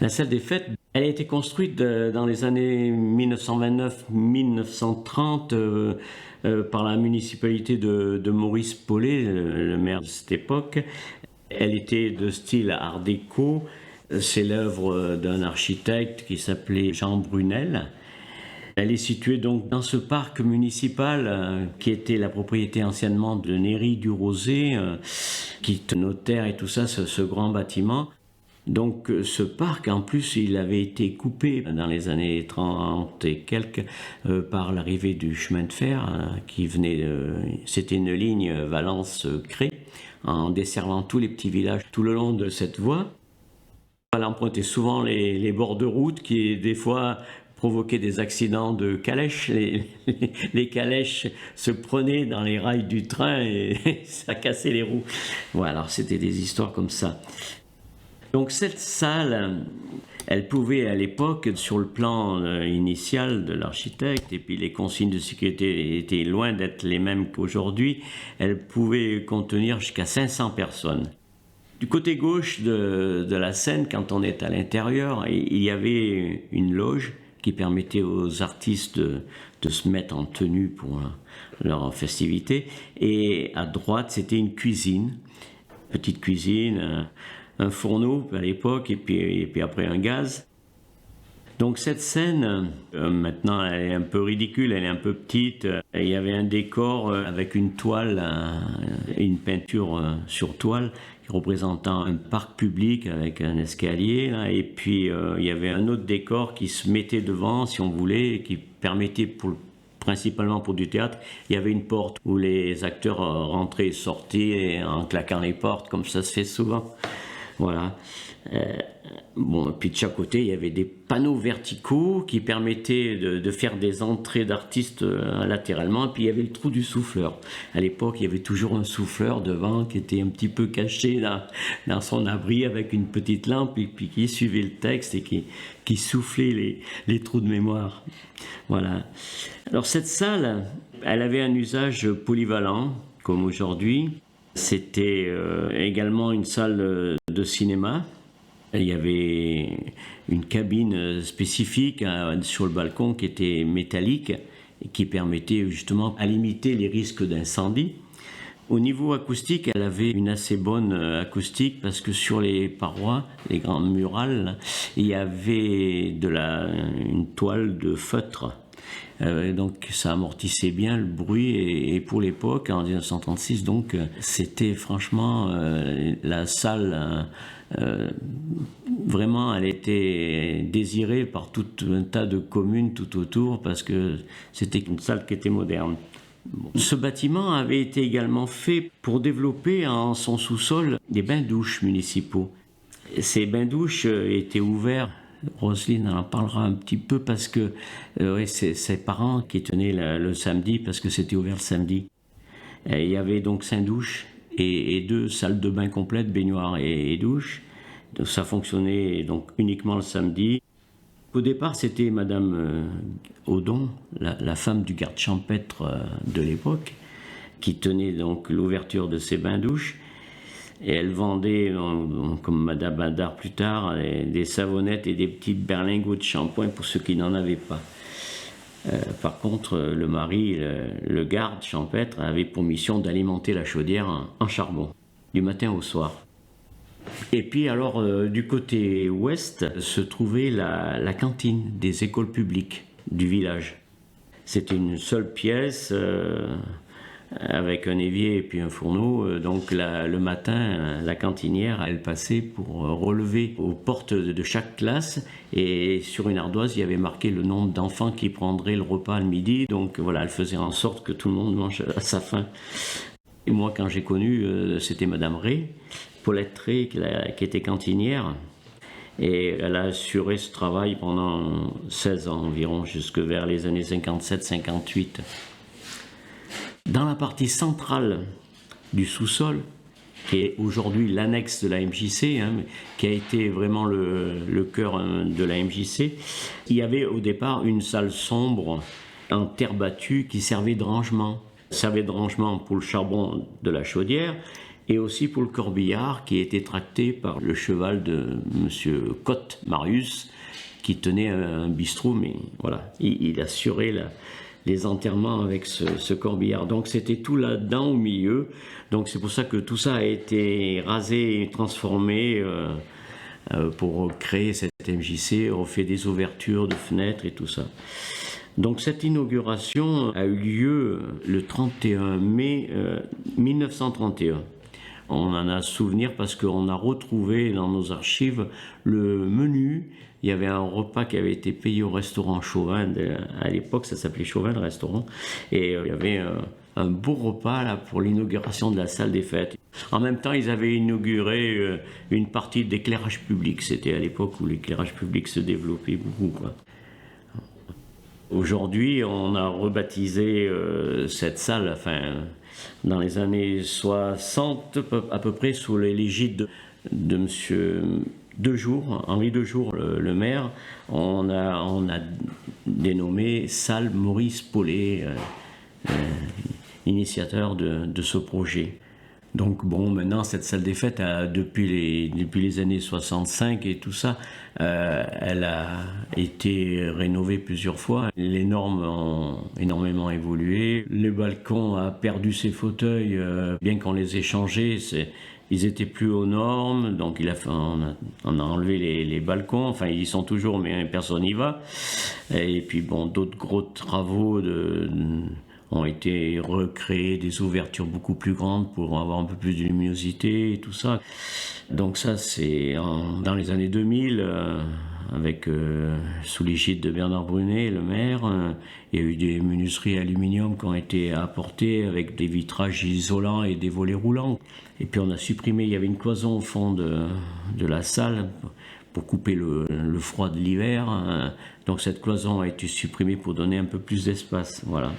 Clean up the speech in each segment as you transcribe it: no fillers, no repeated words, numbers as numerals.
La salle des fêtes, elle a été construite dans les années 1929-1930 par la municipalité de Maurice Paulet, le maire de cette époque. Elle était de style art déco. C'est l'œuvre d'un architecte qui s'appelait Jean Brunel. Elle est située donc dans ce parc municipal qui était la propriété anciennement de Néry du Rosé, qui est notaire et tout ça, ce grand bâtiment. Donc ce parc, en plus, il avait été coupé dans les années 30 et quelques par l'arrivée du chemin de fer qui venait, c'était une ligne Valence-Cré, en desservant tous les petits villages tout le long de cette voie. Elle empruntait souvent les bords de route qui, des fois, provoquaient des accidents de calèches. Les calèches se prenaient dans les rails du train et ça cassait les roues. Voilà, alors c'était des histoires comme ça. Donc cette salle, elle pouvait à l'époque, sur le plan initial de l'architecte, et puis les consignes de sécurité étaient loin d'être les mêmes qu'aujourd'hui, elle pouvait contenir jusqu'à 500 personnes. Du côté gauche de la scène, quand on est à l'intérieur, il y avait une loge qui permettait aux artistes de se mettre en tenue pour leur festivité. Et à droite, c'était une cuisine, petite cuisine, un fourneau à l'époque, et puis après un gaz. Donc cette scène, maintenant elle est un peu ridicule, elle est un peu petite. Il y avait un décor avec une toile, une peinture sur toile représentant un parc public avec un escalier. Là, et puis il y avait un autre décor qui se mettait devant, si on voulait, et qui permettait principalement pour du théâtre, il y avait une porte où les acteurs rentraient et sortaient en claquant les portes, comme ça se fait souvent. Voilà. Bon, puis de chaque côté, il y avait des panneaux verticaux qui permettaient de faire des entrées d'artistes latéralement. Puis il y avait le trou du souffleur. À l'époque, il y avait toujours un souffleur devant qui était un petit peu caché dans son abri avec une petite lampe et puis qui suivait le texte et qui soufflait les trous de mémoire. Voilà. Alors cette salle, elle avait un usage polyvalent, comme aujourd'hui. C'était également une salle de cinéma. Il y avait une cabine spécifique sur le balcon qui était métallique et qui permettait justement à limiter les risques d'incendie. Au niveau acoustique, elle avait une assez bonne acoustique parce que sur les parois, les grandes murales, il y avait une toile de feutre. Donc ça amortissait bien le bruit et pour l'époque, en 1936, donc c'était franchement la salle, vraiment elle était désirée par tout un tas de communes tout autour parce que c'était une salle qui était moderne. Ce bâtiment avait été également fait pour développer en son sous-sol des bains-douches municipaux. Ces bains-douches étaient ouverts. Roselyne en parlera un petit peu parce que c'est ses parents qui tenaient le samedi parce que c'était ouvert le samedi. Il y avait donc 5 douches et 2 salles de bain complètes, baignoire et douche. Donc ça fonctionnait donc uniquement le samedi. Au départ, c'était Madame Audon, la femme du garde champêtre de l'époque, qui tenait donc l'ouverture de ces bains-douches. Et elle vendait, comme Madame Badard plus tard, des savonnettes et des petites berlingots de shampoing pour ceux qui n'en avaient pas. Par contre, le mari, le garde champêtre, avait pour mission d'alimenter la chaudière en charbon, du matin au soir. Et puis alors, du côté ouest, se trouvait la cantine des écoles publiques du village. C'était une seule pièce avec un évier et puis un fourneau. Donc le matin, la cantinière, elle passait pour relever aux portes de chaque classe et sur une ardoise, il y avait marqué le nombre d'enfants qui prendraient le repas le midi. Donc voilà, elle faisait en sorte que tout le monde mange à sa faim. Et moi, quand j'ai connu, c'était Madame Ray, Paulette Ray, qui était cantinière. Et elle a assuré ce travail pendant 16 ans environ, jusque vers les années 57-58. Dans la partie centrale du sous-sol, qui est aujourd'hui l'annexe de la MJC, qui a été vraiment le cœur de la MJC, il y avait au départ une salle sombre en terre battue qui servait de rangement. Ça servait de rangement pour le charbon de la chaudière et aussi pour le corbillard qui était tracté par le cheval de monsieur Cotte, Marius, qui tenait un bistrot, mais voilà, il assurait les enterrements avec ce corbillard. Donc c'était tout là-dedans au milieu. Donc c'est pour ça que tout ça a été rasé et transformé pour créer cette MJC, refait des ouvertures de fenêtres et tout ça. Donc cette inauguration a eu lieu le 31 mai 1931. On en a souvenir parce qu'on a retrouvé dans nos archives le menu. Il y avait un repas qui avait été payé au restaurant Chauvin. À l'époque, ça s'appelait Chauvin, le restaurant. Et il y avait un beau repas là, pour l'inauguration de la salle des fêtes. En même temps, ils avaient inauguré une partie d'éclairage public. C'était à l'époque où l'éclairage public se développait beaucoup, quoi. Aujourd'hui, on a rebaptisé cette salle, enfin, dans les années 60, à peu près, sous l'égide de monsieur Dejour, Henri Dejour, le maire. On a dénommé salle Maurice Paulet, initiateur de ce projet. Donc bon, maintenant cette salle des fêtes, depuis les années 65 et tout ça, elle a été rénovée plusieurs fois. Les normes ont énormément évolué. Le balcon a perdu ses fauteuils, bien qu'on les ait changés, ils étaient plus aux normes, donc on a enlevé les balcons, enfin ils y sont toujours mais personne n'y va. Et puis bon, d'autres gros travaux ont été recréés, des ouvertures beaucoup plus grandes pour avoir un peu plus de luminosité et tout ça. Donc ça, c'est dans les années 2000, sous l'égide de Bernard Brunet, le maire. Il y a eu des menuiseries aluminium qui ont été apportées avec des vitrages isolants et des volets roulants. Et puis on a supprimé, il y avait une cloison au fond de la salle pour couper le froid de l'hiver. Donc cette cloison a été supprimée pour donner un peu plus d'espace. Voilà.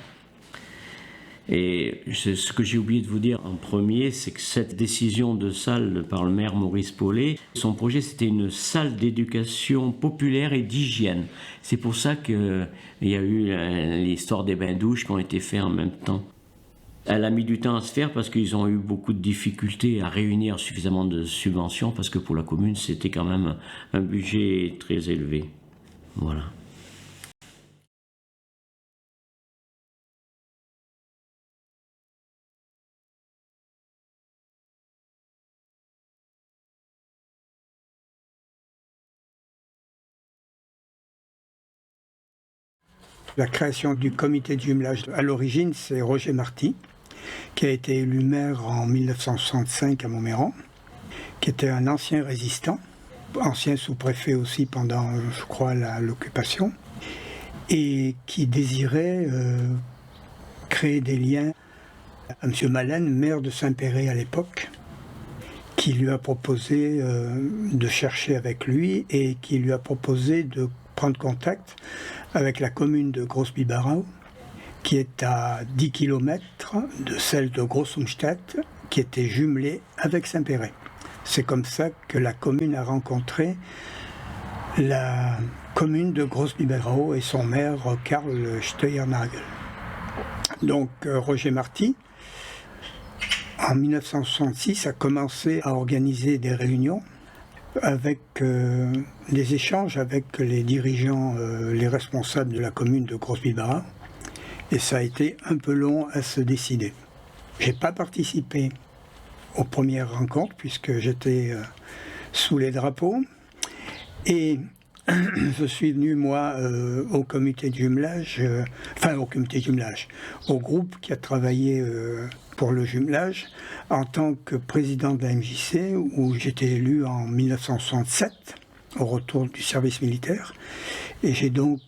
Et ce que j'ai oublié de vous dire en premier, c'est que cette décision de salle par le maire Maurice Paulet, son projet c'était une salle d'éducation populaire et d'hygiène. C'est pour ça qu'il y a eu l'histoire des bains-douches qui ont été faits en même temps. Elle a mis du temps à se faire parce qu'ils ont eu beaucoup de difficultés à réunir suffisamment de subventions parce que pour la commune c'était quand même un budget très élevé. Voilà. La création du comité de jumelage, à l'origine, c'est Roger Marty, qui a été élu maire en 1965 à Montméran, qui était un ancien résistant, ancien sous-préfet aussi pendant, je crois, l'occupation, et qui désirait créer des liens à M. Malène, maire de Saint-Péray à l'époque, qui lui a proposé de chercher avec lui et qui lui a proposé de prendre contact avec la commune de Groß-Biberau, qui est à 10 km de celle de Groß-Umstadt, qui était jumelée avec Saint-Péray. C'est comme ça que la commune a rencontré la commune de Groß-Biberau et son maire Karl Steuernagel. Donc Roger Marty, en 1966, a commencé à organiser des réunions avec des échanges avec les dirigeants, les responsables de la commune de Groß-Biberau, et ça a été un peu long à se décider. J'ai pas participé aux premières rencontres puisque j'étais sous les drapeaux, et je suis venu moi au comité de jumelage, au groupe qui a travaillé pour le jumelage en tant que président de la MJC, où j'étais élu en 1967 au retour du service militaire, et j'ai donc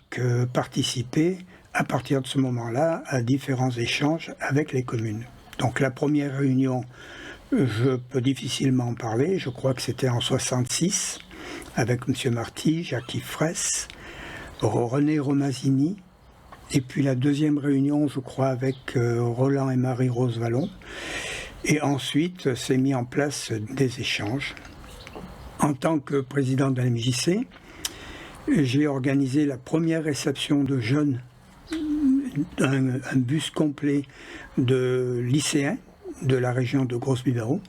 participé à partir de ce moment-là à différents échanges avec les communes. Donc la première réunion, je peux difficilement en parler, je crois que c'était en 66 avec M. Marty, Jacques Fraisse, René Romazini, et puis la deuxième réunion, je crois, avec Roland et Marie-Rose Vallon. Et ensuite, s'est mis en place des échanges. En tant que président de la MJC, j'ai organisé la première réception de jeunes, un bus complet de lycéens de la région de Groß-Biberau.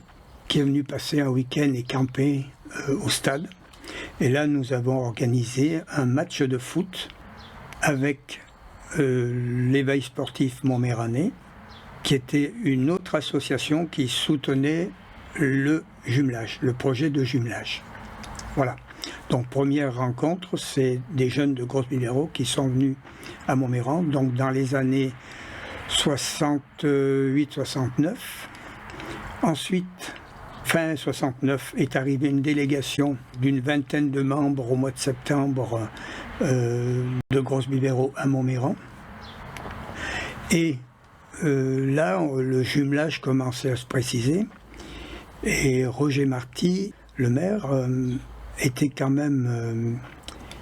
qui est venu passer un week-end et camper au stade. Et là, nous avons organisé un match de foot avec l'éveil sportif montméranais, qui était une autre association qui soutenait le jumelage, le projet de jumelage. Voilà. Donc, première rencontre, c'est des jeunes de Gros-Bibérault qui sont venus à Montméran, donc dans les années 68-69. Ensuite, fin 69, est arrivée une délégation d'une vingtaine de membres au mois de septembre de Gros-Bibérault à Montméran. Et là, le jumelage commençait à se préciser. Et Roger Marty, le maire, était quand même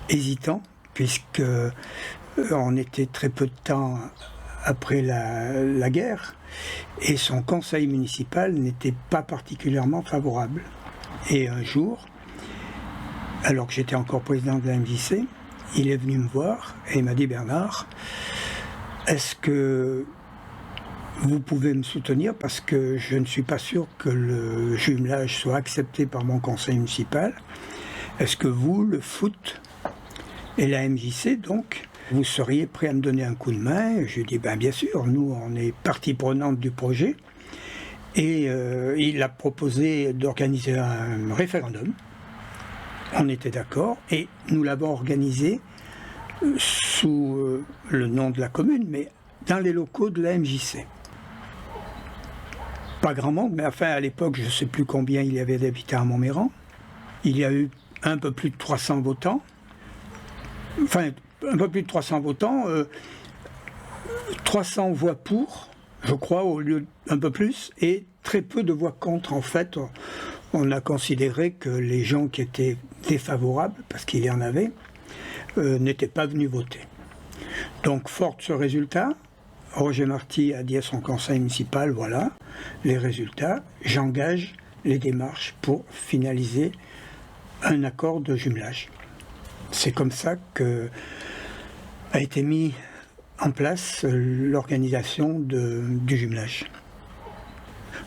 hésitant, puisque on était très peu de temps après la guerre, et son conseil municipal n'était pas particulièrement favorable. Et un jour, alors que j'étais encore président de la MJC, il est venu me voir et il m'a dit: Bernard, est-ce que vous pouvez me soutenir, parce que je ne suis pas sûr que le jumelage soit accepté par mon conseil municipal. Est-ce que vous, le foot et la MJC, donc, vous seriez prêt à me donner un coup de main? Je lui ai dit: bien sûr, nous, on est partie prenante du projet. Et il a proposé d'organiser un référendum. On était d'accord et nous l'avons organisé sous le nom de la commune, mais dans les locaux de la MJC. Pas grand monde, mais enfin à l'époque, je ne sais plus combien il y avait d'habitants à Montméran. Il y a eu un peu plus de 300 votants. Enfin, un peu plus de 300 votants. 300 voix pour, je crois, au lieu d'un peu plus, et très peu de voix contre. En fait, on a considéré que les gens qui étaient défavorables, parce qu'il y en avait, n'étaient pas venus voter. Donc, fort de ce résultat, Roger Marty a dit à son conseil municipal: voilà les résultats, j'engage les démarches pour finaliser un accord de jumelage. C'est comme ça que a été mis en place l'organisation du jumelage.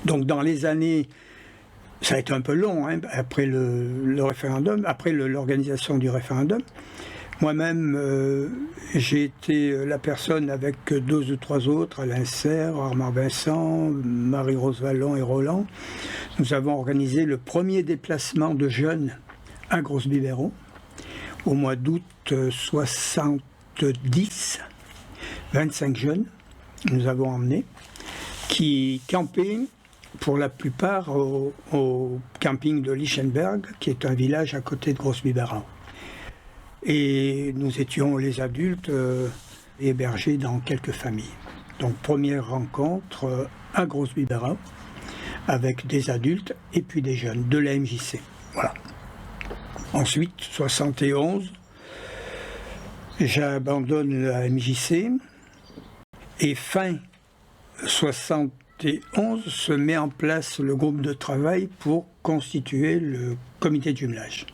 Donc dans les années, ça a été un peu long, hein, après le référendum, après l'organisation du référendum. Moi-même, j'ai été la personne avec 2 ou 3 autres, Alain Serre, Armand Vincent, Marie-Rose Vallon et Roland. Nous avons organisé le premier déplacement de jeunes à Gros-Bibérault au mois d'août 70. 25 jeunes nous avons emmenés qui campaient pour la plupart au camping de Lichtenberg, qui est un village à côté de Gros-Bibérault. Et nous étions les adultes hébergés dans quelques familles. Donc première rencontre à Gros-Bibérault avec des adultes et puis des jeunes de la MJC. Voilà. Ensuite, 71, j'abandonne la MJC et fin 71 se met en place le groupe de travail pour constituer le comité de jumelage.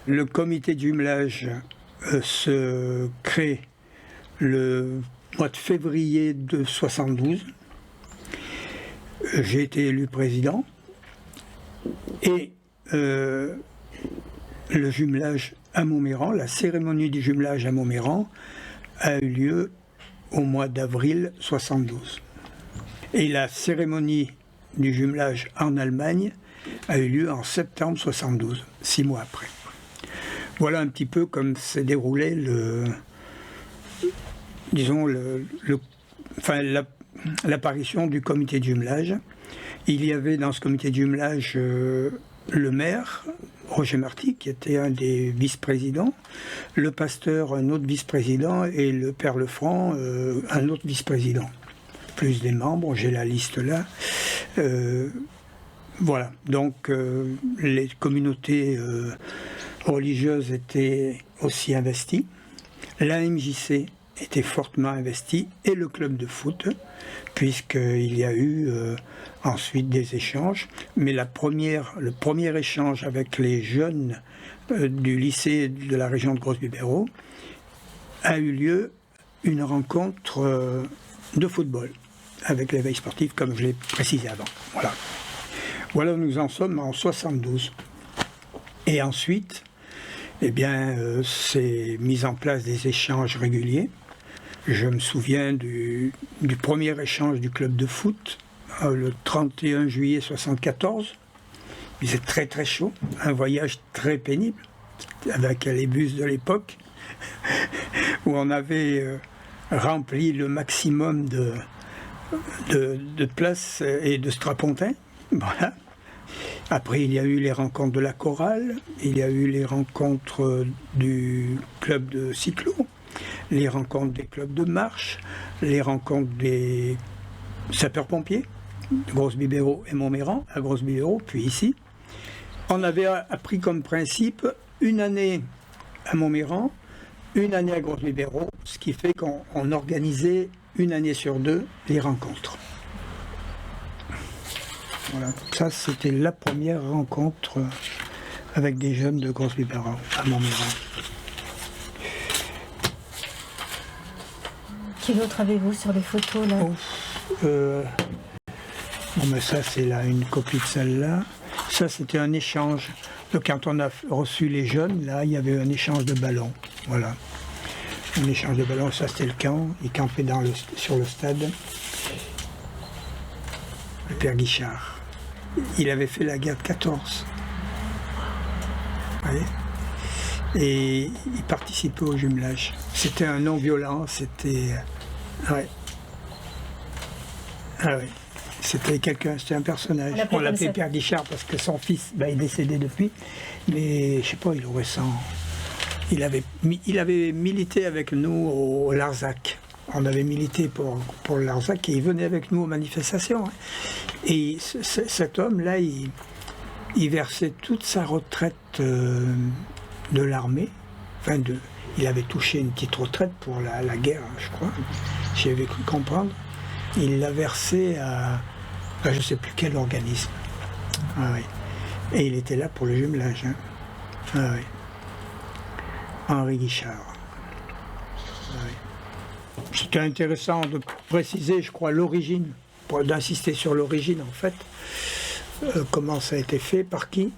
Le comité de jumelage se crée le mois de février de 72. J'ai été élu président et le jumelage à Montméran, la cérémonie du jumelage à Montméran a eu lieu au mois d'avril 72. Et la cérémonie du jumelage en Allemagne a eu lieu en septembre 72, 6 mois après. Voilà un petit peu comme s'est déroulé l'apparition du comité de jumelage. Il y avait dans ce comité de jumelage le maire, Roger Marty, qui était un des vice-présidents, le pasteur, un autre vice-président, et le père Lefranc, un autre vice-président. Plus des membres, j'ai la liste là. Voilà, donc les communautés religieuses étaient aussi investies. La MJC était fortement investie et le club de foot, puisqu'il y a eu ensuite des échanges. Mais le premier échange avec les jeunes du lycée de la région de Gros-Bibérault a eu lieu une rencontre de football avec l'éveil sportif, comme je l'ai précisé avant. Voilà. Voilà, nous en sommes en 72. Et ensuite, eh bien, c'est mis en place des échanges réguliers. Je me souviens du premier échange du club de foot, le 31 juillet 74. Il faisait très très chaud, un voyage très pénible, avec les bus de l'époque, où on avait rempli le maximum de places et de strapontins. Voilà. Après, il y a eu les rencontres de la chorale, il y a eu les rencontres du club de cyclo, les rencontres des clubs de marche, les rencontres des sapeurs-pompiers, Grosse-Bibéro et Montméran, à Grosse-Bibéro, puis ici. On avait appris comme principe une année à Montméran, une année à Grosse-Bibéro, ce qui fait qu'on organisait une année sur deux les rencontres. Voilà. Ça, c'était la première rencontre avec des jeunes de Grosse-Bibéro à Montméran. Qui d'autre avez-vous sur les photos là? Bon, mais ça, c'est là une copie de celle-là. Ça, c'était un échange. Donc, quand on a reçu les jeunes, là, il y avait un échange de ballons. Voilà. Un échange de ballons, ça, c'était le camp. Ils campaient sur le stade. Le père Guichard. Il avait fait la guerre de 14. Vous voyez ? Et il participait au jumelage. C'était un non-violent, c'était... Ouais. Ah ouais. C'était un personnage. On l'appelait Père Guichard parce que son fils, est décédé depuis. Mais je sais pas, il avait milité avec nous au Larzac. On avait milité pour le Larzac et il venait avec nous aux manifestations. Et cet homme-là, il versait toute sa retraite de l'armée. Il avait touché une petite retraite pour la guerre, je crois. J'avais cru comprendre. Il l'a versé à je ne sais plus quel organisme. Ah, oui. Et il était là pour le jumelage. Hein. Ah, oui. Henri Guichard. Ah, oui. C'était intéressant de préciser, je crois, l'origine, d'insister sur l'origine en fait. Comment ça a été fait, par qui?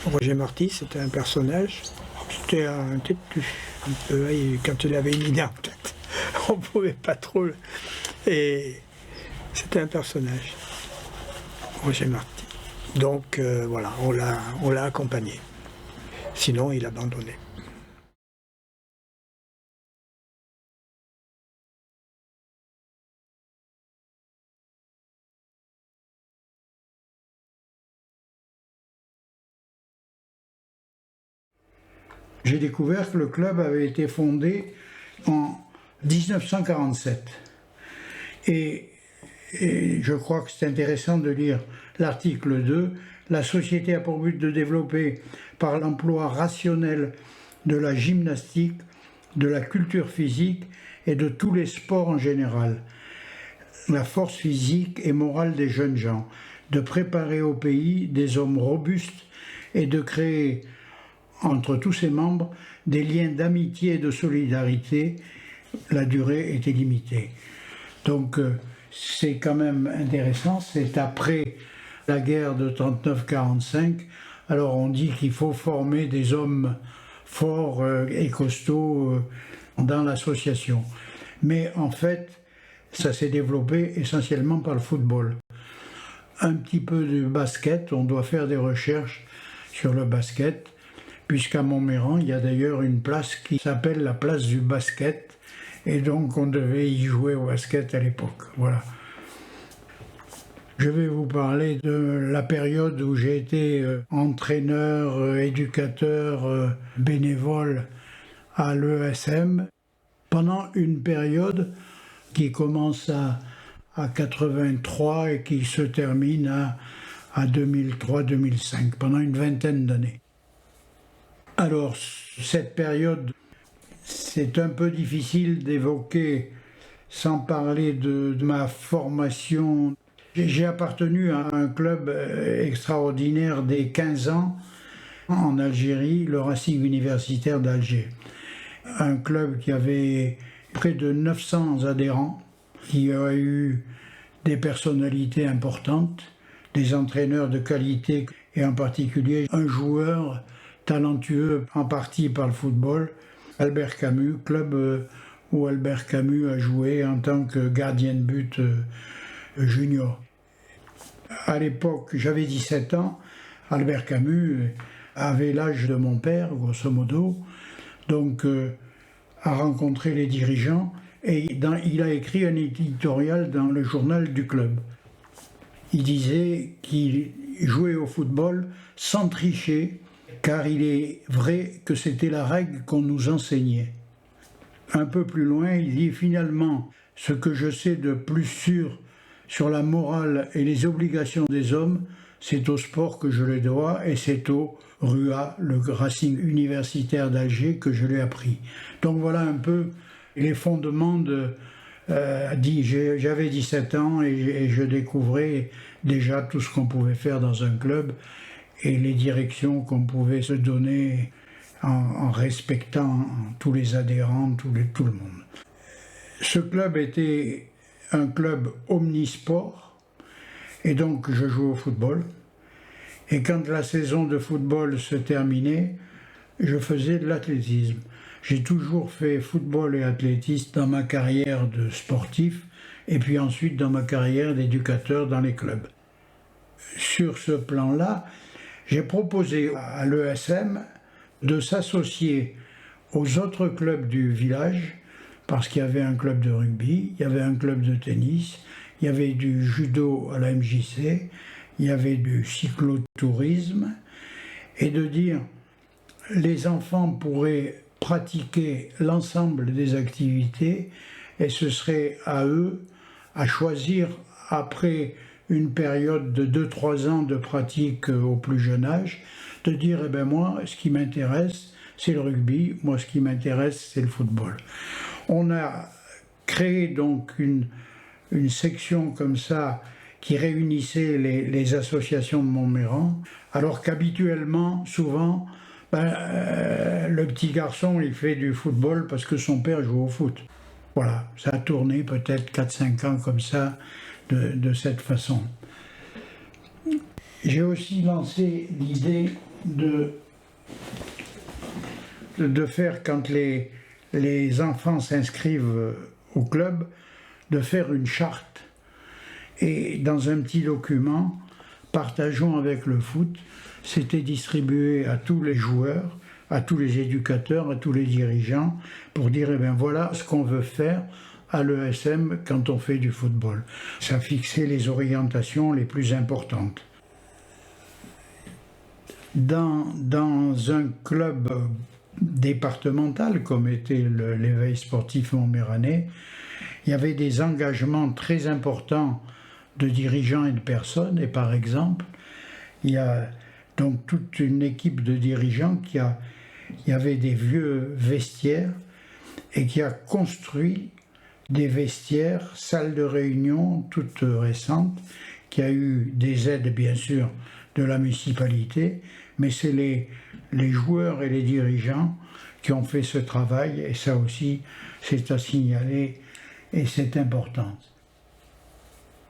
Roger Marty, c'était un personnage. C'était un têtu, un peu, quand il avait une idée en tête. On ne pouvait pas trop. Et c'était un personnage, Roger Marty. Donc voilà, on l'a accompagné. Sinon, il abandonnait. J'ai découvert que le club avait été fondé en 1947. Et je crois que c'est intéressant de lire l'article 2. La société a pour but de développer par l'emploi rationnel de la gymnastique, de la culture physique et de tous les sports en général, la force physique et morale des jeunes gens, de préparer au pays des hommes robustes et de créer entre tous ses membres des liens d'amitié et de solidarité. La durée était limitée. Donc c'est quand même intéressant, c'est après la guerre de 39-45, alors on dit qu'il faut former des hommes forts et costauds dans l'association. Mais en fait, ça s'est développé essentiellement par le football. Un petit peu de basket, on doit faire des recherches sur le basket, puisqu'à Montméran, il y a d'ailleurs une place qui s'appelle la place du basket, et donc on devait y jouer au basket à l'époque. Voilà. Je vais vous parler de la période où j'ai été entraîneur, éducateur, bénévole à l'ESM, pendant une période qui commence à 83 et qui se termine à 2003-2005, pendant une vingtaine d'années. Alors, cette période, c'est un peu difficile d'évoquer sans parler de ma formation. J'ai appartenu à un club extraordinaire dès 15 ans en Algérie, le Racing universitaire d'Alger. Un club qui avait près de 900 adhérents, qui a eu des personnalités importantes, des entraîneurs de qualité, et en particulier un joueur talentueux en partie par le football, Albert Camus, club où Albert Camus a joué en tant que gardien de but junior. À l'époque, j'avais 17 ans, Albert Camus avait l'âge de mon père, grosso modo, donc a rencontré les dirigeants et il a écrit un éditorial dans le journal du club. Il disait qu'il jouait au football sans tricher, car il est vrai que c'était la règle qu'on nous enseignait. Un peu plus loin, il dit finalement, ce que je sais de plus sûr sur la morale et les obligations des hommes, c'est au sport que je le dois et c'est au RUA, le Racing universitaire d'Alger, que je l'ai appris. Donc voilà un peu les fondements de... j'avais 17 ans et je découvrais déjà tout ce qu'on pouvait faire dans un club et les directions qu'on pouvait se donner en respectant tous les adhérents, tout le monde. Ce club était un club omnisport et donc je jouais au football. Et quand la saison de football se terminait, je faisais de l'athlétisme. J'ai toujours fait football et athlétisme dans ma carrière de sportif et puis ensuite dans ma carrière d'éducateur dans les clubs. Sur ce plan-là, j'ai proposé à l'ESM de s'associer aux autres clubs du village parce qu'il y avait un club de rugby, il y avait un club de tennis, il y avait du judo à la MJC, il y avait du cyclotourisme et de dire les enfants pourraient pratiquer l'ensemble des activités et ce serait à eux à choisir après une période de 2-3 ans de pratique au plus jeune âge, de dire eh ben moi ce qui m'intéresse c'est le rugby, moi ce qui m'intéresse c'est le football. On a créé donc une section comme ça qui réunissait les associations de Montméran, alors qu'habituellement, souvent, le petit garçon il fait du football parce que son père joue au foot. Voilà, ça a tourné peut-être 4-5 ans comme ça, de cette façon. J'ai aussi lancé l'idée de faire, quand les enfants s'inscrivent au club, de faire une charte. Et dans un petit document, partageons avec le foot, c'était distribué à tous les joueurs, à tous les éducateurs, à tous les dirigeants, pour dire, eh bien voilà ce qu'on veut faire à l'ESM quand on fait du football. Ça fixait les orientations les plus importantes. Dans un club départemental, comme était l'éveil sportif montméranais, il y avait des engagements très importants de dirigeants et de personnes, et par exemple, il y a donc toute une équipe de dirigeants il y avait des vieux vestiaires et qui a construit des vestiaires, salles de réunion toutes récentes, qui a eu des aides bien sûr de la municipalité, mais c'est les joueurs et les dirigeants qui ont fait ce travail, et ça aussi c'est à signaler et c'est important.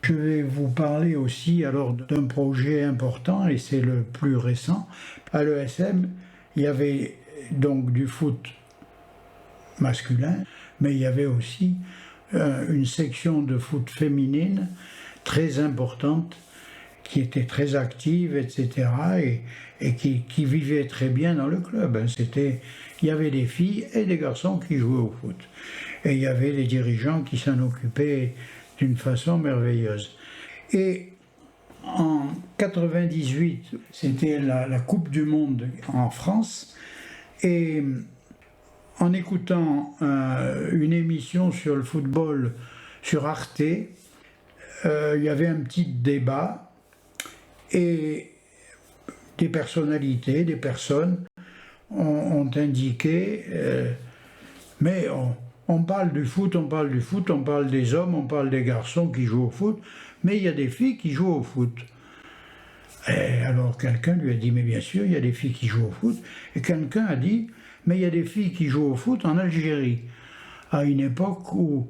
Je vais vous parler aussi alors d'un projet important, et c'est le plus récent. À l'ESM, il y avait donc du foot masculin, mais il y avait aussi une section de foot féminine très importante, qui était très active, etc., et qui vivait très bien dans le club. Il y avait des filles et des garçons qui jouaient au foot. Et il y avait des dirigeants qui s'en occupaient d'une façon merveilleuse. Et en 98, c'était la Coupe du Monde en France, et en écoutant une émission sur le football sur Arte, il y avait un petit débat, et des personnalités, des personnes ont indiqué mais on parle du foot, on parle des hommes, on parle des garçons qui jouent au foot, mais il y a des filles qui jouent au foot. Et alors quelqu'un lui a dit, mais bien sûr, il y a des filles qui jouent au foot. Et quelqu'un a dit, mais il y a des filles qui jouent au foot en Algérie, à une époque où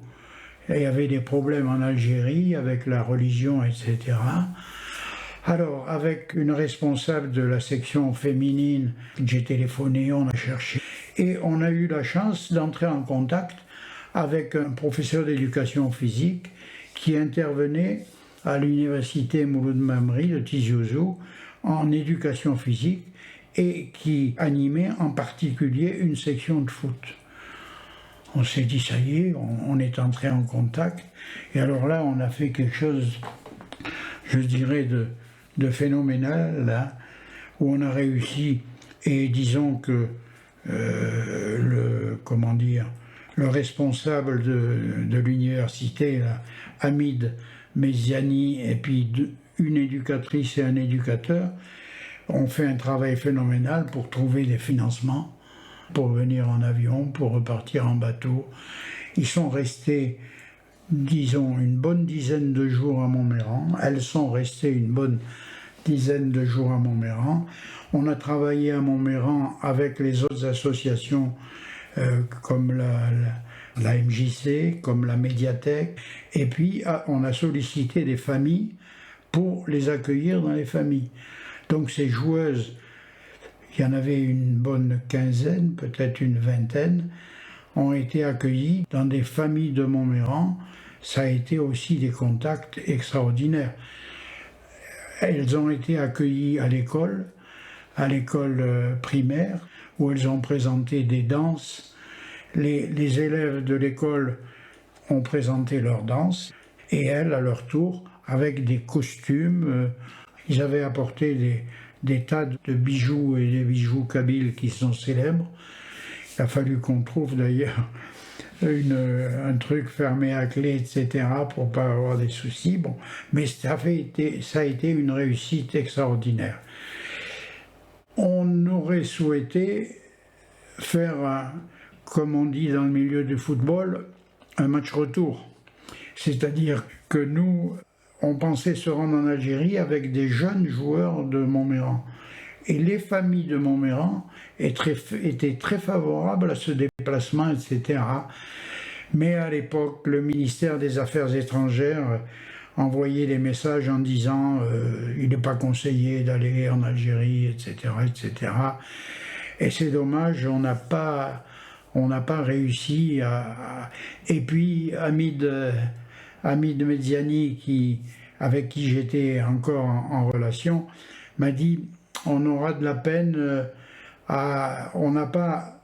il y avait des problèmes en Algérie avec la religion, etc. Alors, avec une responsable de la section féminine, j'ai téléphoné, on a cherché, et on a eu la chance d'entrer en contact avec un professeur d'éducation physique qui intervenait à l'université Mouloud Mamri de Tizi Ouzou en éducation physique et qui animait en particulier une section de foot. On s'est dit, ça y est, on est entré en contact. Et alors là, on a fait quelque chose, je dirais, de phénoménal, là, où on a réussi. Et disons que le responsable de l'université, là, Hamid Meziani, et puis une éducatrice et un éducateur, ont fait un travail phénoménal pour trouver des financements, pour venir en avion, pour repartir en bateau. Ils sont restés, disons, une bonne dizaine de jours à Montméran. Elles sont restées une bonne dizaine de jours à Montméran. On a travaillé à Montméran avec les autres associations comme la MJC, comme la médiathèque. Et puis, on a sollicité des familles pour les accueillir dans les familles. Donc ces joueuses, il y en avait une bonne quinzaine, peut-être une vingtaine, ont été accueillies dans des familles de Montméran. Ça a été aussi des contacts extraordinaires. Elles ont été accueillies à l'école primaire, où elles ont présenté des danses. Les élèves de l'école ont présenté leurs danses, et elles, à leur tour, avec des costumes, ils avaient apporté des tas de bijoux et des bijoux kabyles qui sont célèbres. Il a fallu qu'on trouve d'ailleurs un truc fermé à clé, etc., pour ne pas avoir des soucis. Bon, mais ça a été une réussite extraordinaire. On aurait souhaité faire, comme on dit dans le milieu du football, un match retour. C'est-à-dire que nous, on pensait se rendre en Algérie avec des jeunes joueurs de Montméran. Et les familles de Montméran étaient très favorables à ce déplacement, etc. Mais à l'époque, le ministère des Affaires étrangères envoyait des messages en disant il n'est pas conseillé d'aller en Algérie, etc., etc. Et c'est dommage, on n'a pas réussi à... Et puis Hamid Meziani, avec qui j'étais encore en relation, m'a dit on aura de la peine on n'a pas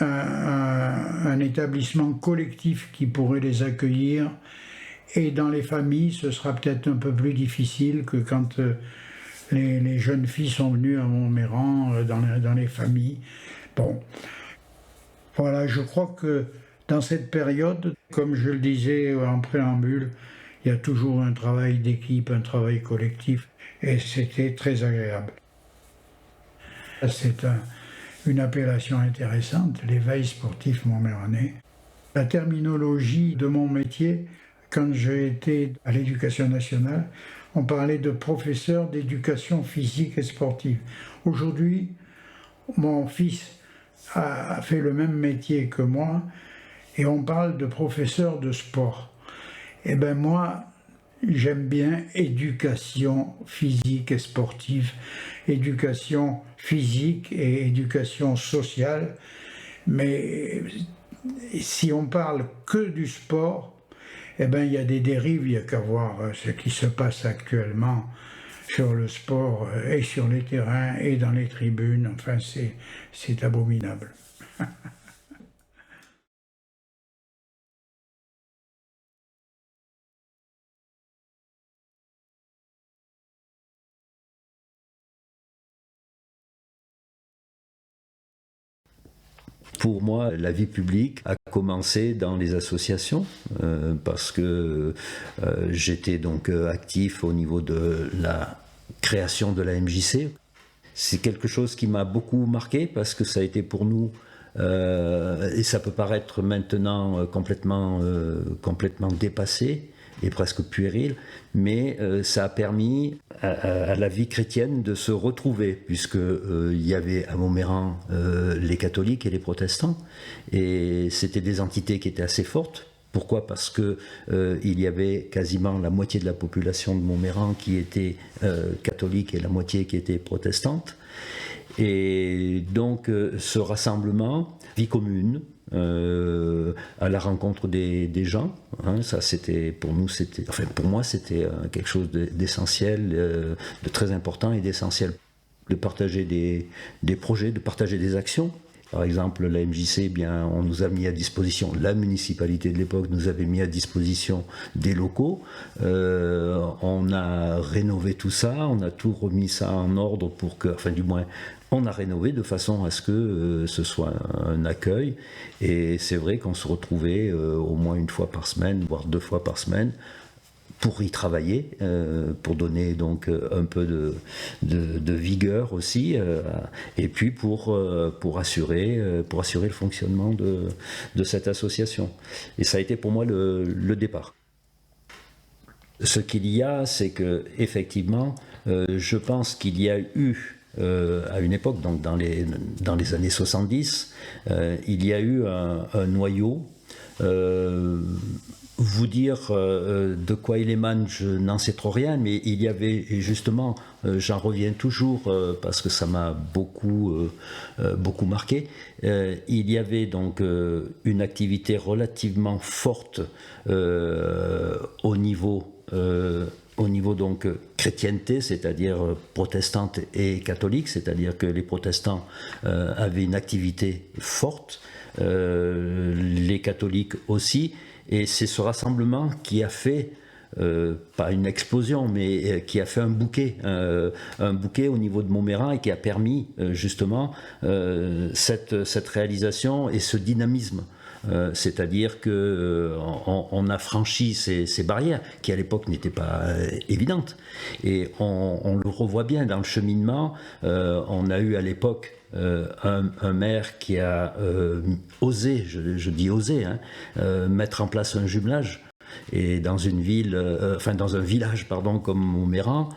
un établissement collectif qui pourrait les accueillir, et dans les familles ce sera peut-être un peu plus difficile que quand les jeunes filles sont venues à Montméran dans les familles. Bon, voilà, je crois que dans cette période, comme je le disais en préambule, il y a toujours un travail d'équipe, un travail collectif, et c'était très agréable. C'est une appellation intéressante, l'éveil sportif montméranais. La terminologie de mon métier, quand j'ai été à l'Éducation nationale, on parlait de professeur d'éducation physique et sportive. Aujourd'hui, mon fils a fait le même métier que moi, et on parle de professeur de sport. Eh bien moi, j'aime bien éducation physique et sportive, éducation physique et éducation sociale, mais si on parle que du sport, eh bien il y a des dérives, il n'y a qu'à voir ce qui se passe actuellement sur le sport et sur les terrains et dans les tribunes, enfin c'est abominable. Pour moi, la vie publique a commencé dans les associations parce que j'étais donc actif au niveau de la création de la MJC. C'est quelque chose qui m'a beaucoup marqué parce que ça a été pour nous, et ça peut paraître maintenant complètement dépassé et presque puéril, mais ça a permis à la vie chrétienne de se retrouver, puisque il y avait à Montméran les catholiques et les protestants, et c'était des entités qui étaient assez fortes, Pourquoi ? Parce que il y avait quasiment la moitié de la population de Montméran qui était catholique et la moitié qui était protestante. Et donc ce rassemblement, vie commune, à la rencontre des gens, hein, ça c'était pour nous, pour moi c'était quelque chose d'essentiel, de très important et d'essentiel, de partager des projets, de partager des actions. Par exemple, la MJC, eh bien, on nous a mis à disposition, la municipalité de l'époque nous avait mis à disposition des locaux. On a rénové tout ça, on a tout remis ça en ordre pour que, enfin du moins, on a rénové de façon à ce que ce soit un accueil. Et c'est vrai qu'on se retrouvait au moins une fois par semaine, voire 2 fois par semaine, pour y travailler, pour donner donc un peu de vigueur aussi, et puis pour assurer le fonctionnement de cette association. Et ça a été pour moi le départ. Ce qu'il y a, c'est que effectivement, je pense qu'il y a eu à une époque, donc dans les années 70, il y a eu un noyau. Vous dire de quoi il émane, je n'en sais trop rien, mais il y avait justement, j'en reviens toujours parce que ça m'a beaucoup marqué, il y avait donc une activité relativement forte au niveau donc chrétienté, c'est-à-dire protestante et catholique, c'est-à-dire que les protestants avaient une activité forte, les catholiques aussi. Et c'est ce rassemblement qui a fait, pas une explosion, mais qui a fait un bouquet au niveau de Montméran et qui a permis justement cette réalisation et ce dynamisme. C'est-à-dire qu'on a franchi ces barrières qui à l'époque n'étaient pas évidentes. Et on le revoit bien dans le cheminement. On a eu à l'époque un maire qui a osé, je dis osé, mettre en place un jumelage. Et dans une ville, dans un village comme Montméran,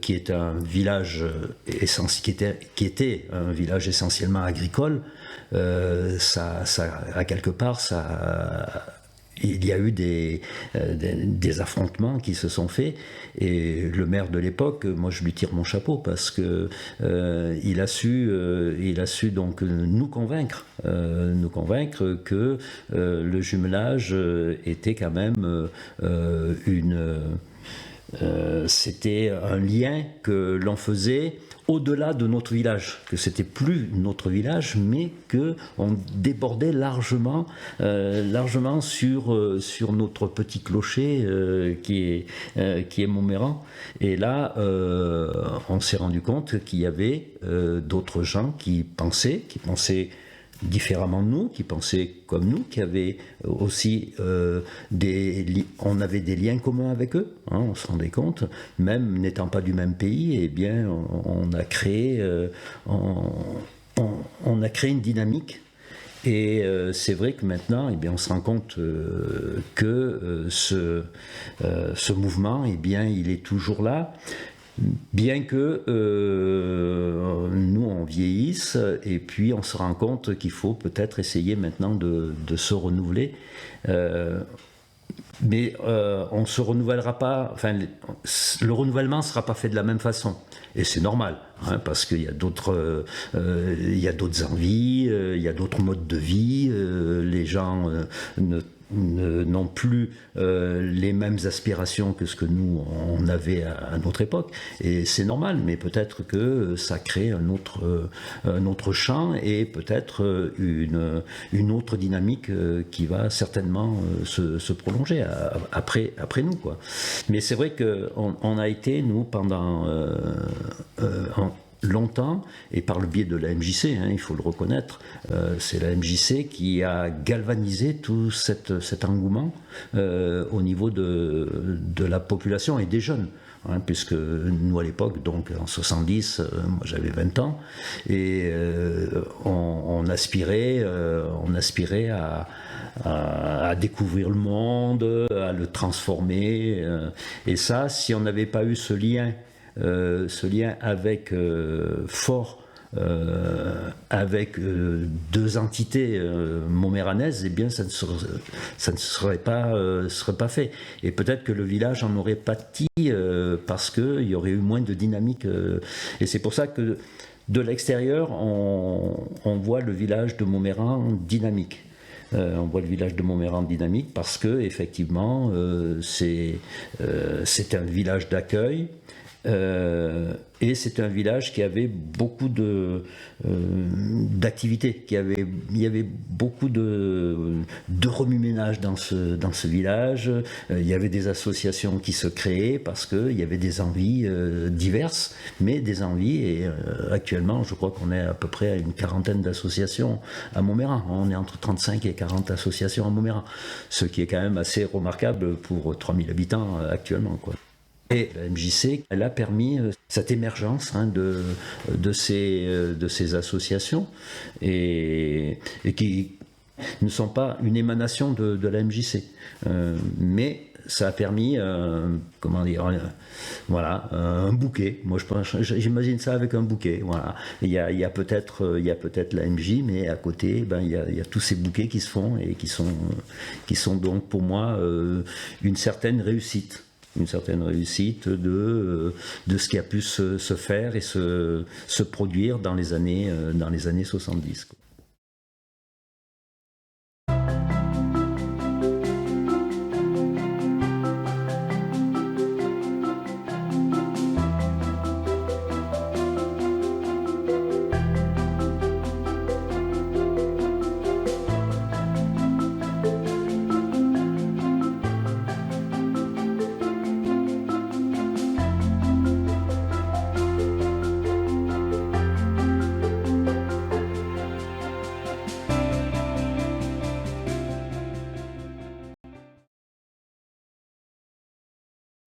qui est un village qui était un village essentiellement agricole, ça à quelque part il y a eu des affrontements qui se sont faits, et le maire de l'époque, moi je lui tire mon chapeau parce que il a su donc nous convaincre que le jumelage était quand même c'était un lien que l'on faisait au-delà de notre village, que c'était plus notre village, mais que on débordait largement sur notre petit clocher qui est Montméran. Et là, on s'est rendu compte qu'il y avait d'autres gens qui pensaient différemment de nous, qui pensaient comme nous, qui avaient aussi on avait des liens communs avec eux, on se rendait compte, même n'étant pas du même pays, eh bien on a créé une dynamique. Et c'est vrai que maintenant, eh bien, on se rend compte que ce mouvement, eh bien, il est toujours là. Bien que nous on vieillisse, et puis on se rend compte qu'il faut peut-être essayer maintenant de se renouveler, mais on ne se renouvellera pas, le renouvellement ne sera pas fait de la même façon, et c'est normal, parce qu'il y a d'autres envies, il y a d'autres modes de vie, les gens n'ont plus les mêmes aspirations que ce que nous on avait à notre époque, et c'est normal, mais peut-être que ça crée un autre champ et peut-être une autre dynamique qui va certainement se prolonger après nous, quoi. Mais c'est vrai qu'on a été, nous, pendant longtemps, et par le biais de la MJC, il faut le reconnaître, c'est la MJC qui a galvanisé tout cet engouement au niveau de la population et des jeunes. Puisque nous à l'époque, donc en 70, moi j'avais 20 ans, et on aspirait à découvrir le monde, à le transformer, et ça, si on n'avait pas eu ce lien avec fort avec deux entités montméranaises, eh bien ça ne serait pas fait. Et peut-être que le village en aurait pâti parce qu'il y aurait eu moins de dynamique. Et c'est pour ça que de l'extérieur, on voit le village de Montméran dynamique. On voit le village de Montméran dynamique parce que effectivement, c'est un village d'accueil. Et c'est un village qui avait beaucoup d'activités, il y avait beaucoup de remue-ménage dans ce village. Il y avait des associations qui se créaient parce qu'il y avait des envies diverses, mais des envies, et actuellement je crois qu'on est à peu près à une quarantaine d'associations à Montméran. On est entre 35 et 40 associations à Montméran, ce qui est quand même assez remarquable pour 3000 habitants actuellement, quoi. Et la MJC, elle a permis cette émergence de ces associations et qui ne sont pas une émanation de la MJC. Mais ça a permis, voilà, un bouquet. Moi, j'imagine ça avec un bouquet. Voilà. Il y a peut-être la MJ, mais à côté, il y a tous ces bouquets qui se font et qui sont donc pour moi une certaine réussite. Une certaine réussite de ce qui a pu se faire et se produire dans les années 70.